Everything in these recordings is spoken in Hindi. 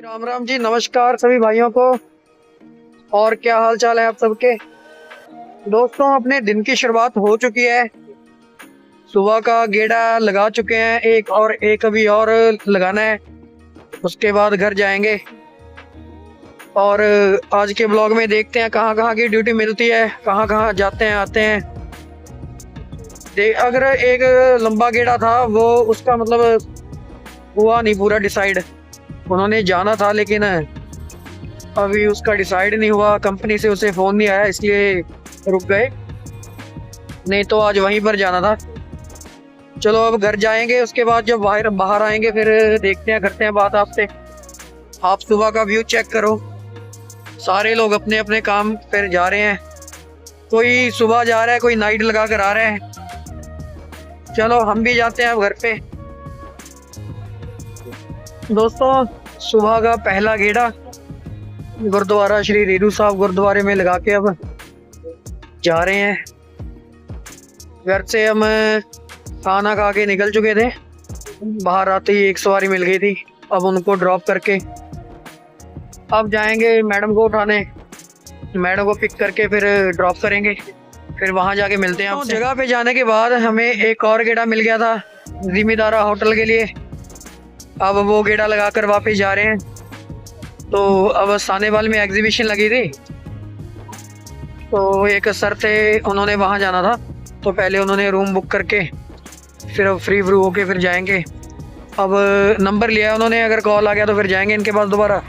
राम राम जी, नमस्कार सभी भाइयों को। और क्या हाल चाल है आप सबके। दोस्तों, अपने दिन की शुरुआत हो चुकी है। सुबह का गेड़ा लगा चुके हैं एक अभी और लगाना है। उसके बाद घर जाएंगे और आज के ब्लॉग में देखते हैं कहाँ कहाँ की ड्यूटी मिलती है, कहाँ कहाँ जाते हैं आते हैं। अगर एक लंबा गेड़ा था वो उसका मतलब हुआ नहीं पूरा डिसाइड। उन्होंने जाना था लेकिन अभी उसका डिसाइड नहीं हुआ, कंपनी से उसे फ़ोन नहीं आया इसलिए रुक गए, नहीं तो आज वहीं पर जाना था। चलो अब घर जाएंगे, उसके बाद जब बाहर आएंगे फिर देखते हैं, करते हैं बात आपसे। आप सुबह का व्यू चेक करो, सारे लोग अपने अपने काम पर जा रहे हैं। कोई सुबह जा रहा है, कोई नाइट लगा कर आ रहे हैं। चलो हम भी जाते हैं अब घर पे। दोस्तों, सुबह का पहला गेड़ा गुरुद्वारा श्री रेणु साहब गुरुद्वारे में लगा के अब जा रहे हैं। घर से हम खाना खा के निकल चुके थे, बाहर आते ही एक सवारी मिल गई थी, अब उनको ड्रॉप करके अब जाएंगे मैडम को उठाने। मैडम को पिक करके फिर ड्रॉप करेंगे, फिर वहां जाके मिलते हैं। तो जगह पे जाने के बाद हमें एक और गेड़ा मिल गया था जिमीदारा होटल के लिए। अब वो गेड़ा लगा कर वापस जा रहे हैं। तो अब सानेवाल में एग्जीबिशन लगी थी, तो एक सर थे, उन्होंने वहाँ जाना था, तो पहले उन्होंने रूम बुक करके फिर फ्री होके फिर जाएंगे। अब नंबर लिया उन्होंने, अगर कॉल आ गया तो फिर जाएंगे इनके पास दोबारा,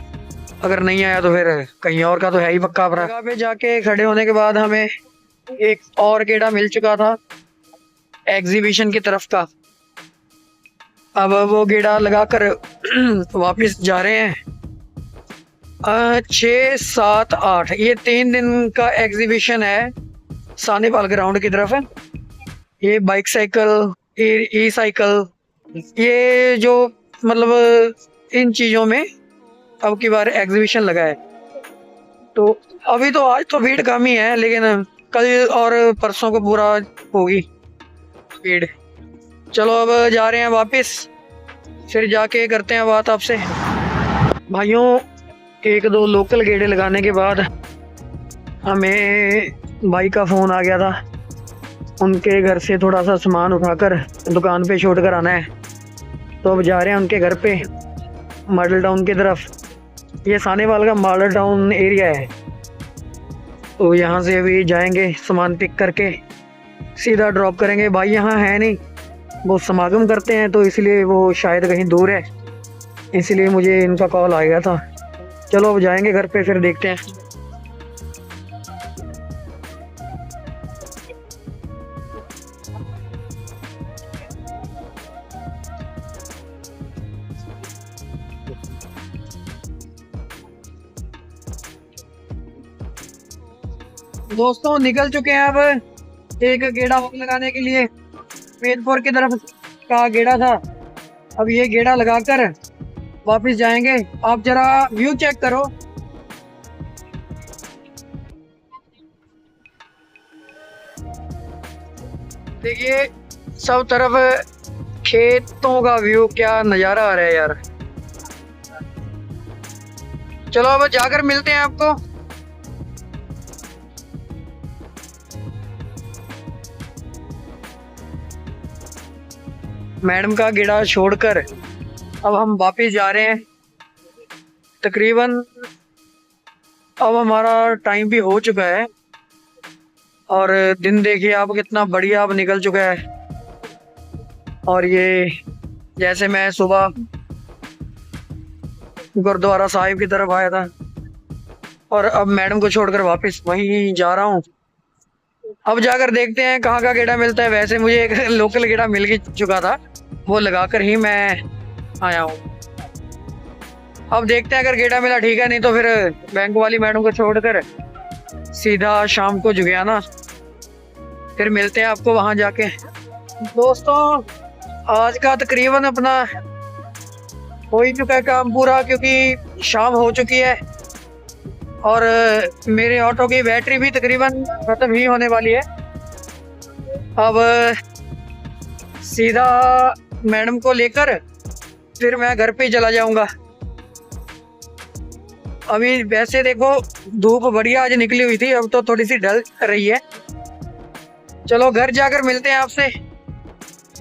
अगर नहीं आया तो फिर कहीं और का तो है ही पक्का। अपना जगह पे जाके खड़े होने के बाद हमें एक और गेड़ा मिल चुका था एग्जीबिशन की तरफ का। अब वो गेड़ा लगा कर वापस जा रहे हैं। 6, 7, 8 ये 3 दिन का एग्जीबिशन है सानेवाल ग्राउंड की तरफ है। ये बाइक साइकिल, ई साइकिल, ये जो मतलब इन चीज़ों में अब की बार एग्जीबिशन लगा है। तो अभी तो आज तो भीड़ कम ही है, लेकिन कल और परसों को पूरा होगी भीड़। चलो अब जा रहे हैं वापस, फिर जाके करते हैं बात आपसे। भाइयों, 1-2 लोकल गेड़े लगाने के बाद हमें भाई का फ़ोन आ गया था, उनके घर से थोड़ा सा सामान उठाकर दुकान पे छोड़ कर आना है। तो अब जा रहे हैं उनके घर पे मॉडल टाउन की तरफ। ये सानेवाल का मॉडल टाउन एरिया है, तो यहाँ से अभी जाएंगे, सामान पिक करके सीधा ड्रॉप करेंगे। भाई यहाँ है नहीं, वो समागम करते हैं, तो इसलिए वो शायद कहीं दूर है, इसलिए मुझे इनका कॉल आ गया था। चलो अब जाएंगे घर पे, फिर देखते हैं। दोस्तों, निकल चुके हैं अब एक गेड़ा लगाने के लिए। मेदपुर की तरफ का गेड़ा था, अब ये गेड़ा लगाकर वापस जाएंगे। आप जरा व्यू चेक करो, देखिए सब तरफ खेतों का व्यू, क्या नज़ारा आ रहा है यार। चलो अब जाकर मिलते हैं आपको। मैडम का गेड़ा छोड़कर अब हम वापस जा रहे हैं। तकरीबन अब हमारा टाइम भी हो चुका है और दिन देखिए आप कितना बढ़िया अब निकल चुका है। और ये जैसे मैं सुबह गुरुद्वारा साहिब की तरफ आया था और अब मैडम को छोड़कर वापस वहीं जा रहा हूँ। अब जाकर देखते हैं कहाँ का गेड़ा मिलता है। वैसे मुझे एक लोकल गेड़ा मिल चुका था, वो लगाकर ही मैं आया हूँ। अब देखते हैं, अगर गेड़ा मिला ठीक है, नहीं तो फिर बैंक वाली मैडम को छोड़कर सीधा शाम को जुगियाना, फिर मिलते हैं आपको वहाँ जाके। दोस्तों, आज का तकरीबन अपना हो ही चुका है काम पूरा, क्योंकि शाम हो चुकी है और मेरे ऑटो की बैटरी भी तकरीबन ख़त्म ही होने वाली है। अब सीधा मैडम को लेकर फिर मैं घर पे चला जाऊंगा। अभी वैसे देखो धूप बढ़िया आज निकली हुई थी, अब तो थोड़ी सी ढल रही है। चलो घर जाकर मिलते हैं आपसे।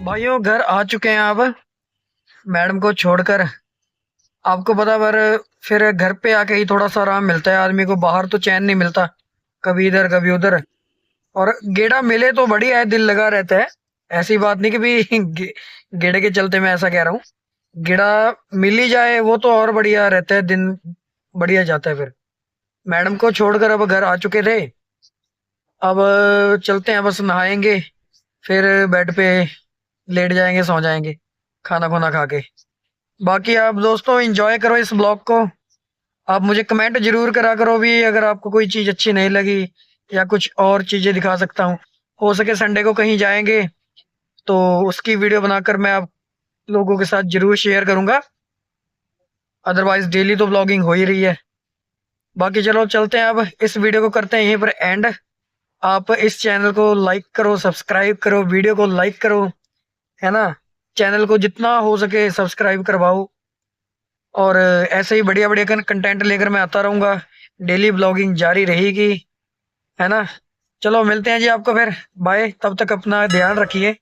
भाइयों घर आ चुके हैं अब, मैडम को छोड़कर। आपको पता, पर फिर घर पे आके ही थोड़ा सा आराम मिलता है आदमी को, बाहर तो चैन नहीं मिलता, कभी इधर कभी उधर। और गेड़ा मिले तो बढ़िया है, दिल लगा रहता है। ऐसी बात नहीं कि भी गेड़े के चलते मैं ऐसा कह रहा हूँ। गेड़ा मिल ही जाए वो तो और बढ़िया रहता है, दिन बढ़िया जाता है फिर। मैडम को छोड़कर अब घर आ चुके थे। अब चलते हैं, बस नहाएंगे, फिर बेड पे लेट जाएंगे, सो जाएंगे खाना खुना खा के। बाकी आप दोस्तों एंजॉय करो इस ब्लॉग को। आप मुझे कमेंट जरूर करा करो भी, अगर आपको कोई चीज़ अच्छी नहीं लगी या कुछ और चीज़ें दिखा सकता हूँ। हो सके संडे को कहीं जाएंगे तो उसकी वीडियो बनाकर मैं आप लोगों के साथ जरूर शेयर करूंगा। अदरवाइज डेली तो ब्लॉगिंग हो ही रही है। बाकी चलो चलते हैं, अब इस वीडियो को करते हैं यहीं पर एंड। आप इस चैनल को लाइक करो, सब्सक्राइब करो, वीडियो को लाइक करो, है ना। चैनल को जितना हो सके सब्सक्राइब करवाओ। और ऐसे ही बढ़िया बढ़िया कंटेंट लेकर मैं आता रहूंगा। डेली ब्लॉगिंग जारी रहेगी, है ना। चलो मिलते हैं जी आपको फिर। बाय, तब तक अपना ध्यान रखिए।